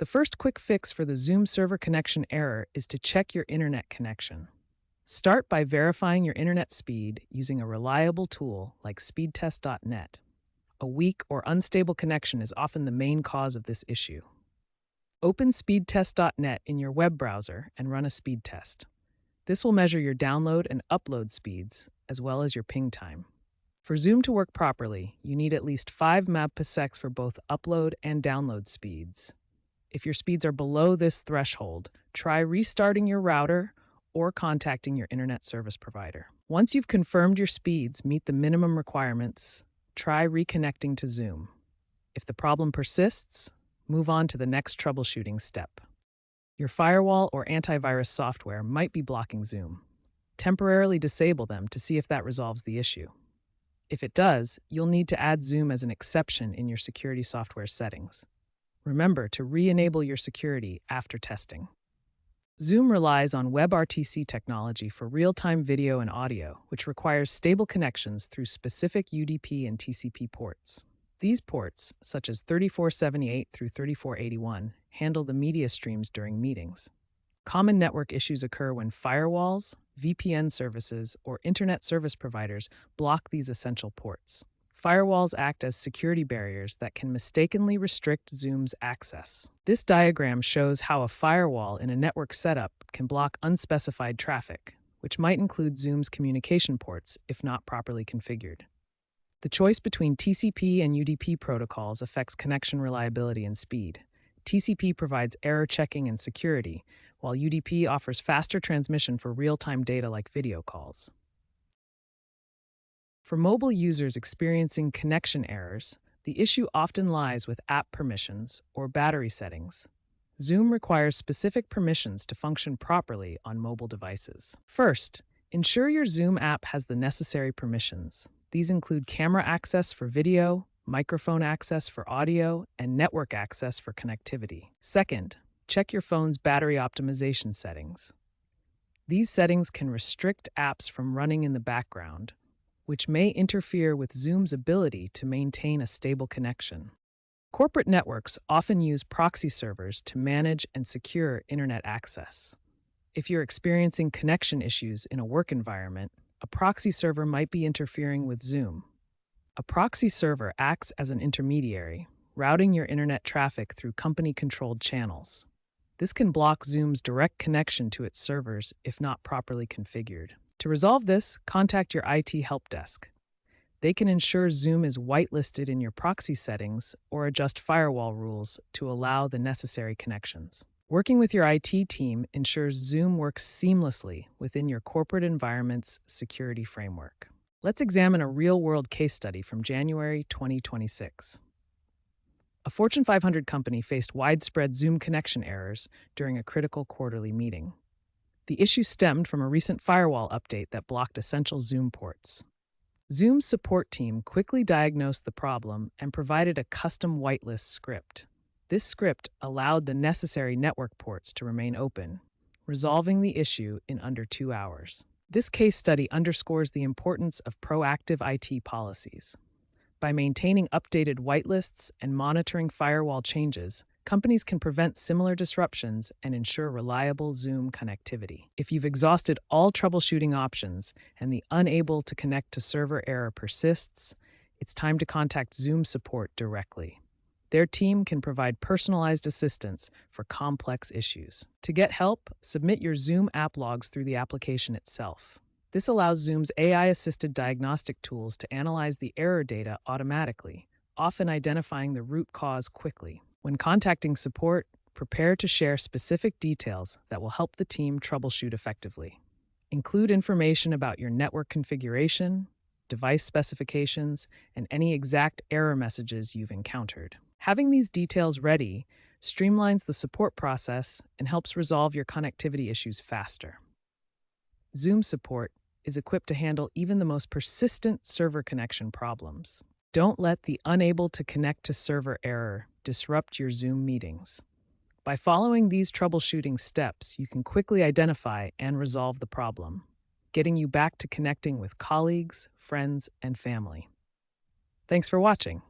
The first quick fix for the Zoom server connection error is to check your internet connection. Start by verifying your internet speed using a reliable tool like speedtest.net. A weak or unstable connection is often the main cause of this issue. Open speedtest.net in your web browser and run a speed test. This will measure your download and upload speeds, as well as your ping time. For Zoom to work properly, you need at least 5 Mbps for both upload and download speeds. If your speeds are below this threshold, try restarting your router or contacting your internet service provider. Once you've confirmed your speeds meet the minimum requirements, try reconnecting to Zoom. If the problem persists, move on to the next troubleshooting step. Your firewall or antivirus software might be blocking Zoom. Temporarily disable them to see if that resolves the issue. If it does, you'll need to add Zoom as an exception in your security software settings. Remember to re-enable your security after testing. Zoom relies on WebRTC technology for real-time video and audio, which requires stable connections through specific UDP and TCP ports. These ports, such as 3478 through 3481, handle the media streams during meetings. Common network issues occur when firewalls, VPN services, or internet service providers block these essential ports. Firewalls act as security barriers that can mistakenly restrict Zoom's access. This diagram shows how a firewall in a network setup can block unspecified traffic, which might include Zoom's communication ports if not properly configured. The choice between TCP and UDP protocols affects connection reliability and speed. TCP provides error checking and security, while UDP offers faster transmission for real-time data like video calls. For mobile users experiencing connection errors, the issue often lies with app permissions or battery settings. Zoom requires specific permissions to function properly on mobile devices. First, ensure your Zoom app has the necessary permissions. These include camera access for video, microphone access for audio, and network access for connectivity. Second, check your phone's battery optimization settings. These settings can restrict apps from running in the background, which may interfere with Zoom's ability to maintain a stable connection. Corporate networks often use proxy servers to manage and secure internet access. If you're experiencing connection issues in a work environment, a proxy server might be interfering with Zoom. A proxy server acts as an intermediary, routing your internet traffic through company-controlled channels. This can block Zoom's direct connection to its servers if not properly configured. To resolve this, contact your IT help desk. They can ensure Zoom is whitelisted in your proxy settings or adjust firewall rules to allow the necessary connections. Working with your IT team ensures Zoom works seamlessly within your corporate environment's security framework. Let's examine a real-world case study from January 2026. A Fortune 500 company faced widespread Zoom connection errors during a critical quarterly meeting. The issue stemmed from a recent firewall update that blocked essential Zoom ports. Zoom's support team quickly diagnosed the problem and provided a custom whitelist script. This script allowed the necessary network ports to remain open, resolving the issue in under 2 hours. This case study underscores the importance of proactive IT policies. By maintaining updated whitelists and monitoring firewall changes, companies can prevent similar disruptions and ensure reliable Zoom connectivity. If you've exhausted all troubleshooting options and the unable to connect to server error persists, it's time to contact Zoom support directly. Their team can provide personalized assistance for complex issues. To get help, submit your Zoom app logs through the application itself. This allows Zoom's AI-assisted diagnostic tools to analyze the error data automatically, often identifying the root cause quickly. When contacting support, prepare to share specific details that will help the team troubleshoot effectively. Include information about your network configuration, device specifications, and any exact error messages you've encountered. Having these details ready streamlines the support process and helps resolve your connectivity issues faster. Zoom support is equipped to handle even the most persistent server connection problems. Don't let the unable to connect to server error disrupt your Zoom meetings. By following these troubleshooting steps, you can quickly identify and resolve the problem, getting you back to connecting with colleagues, friends, and family. Thanks for watching.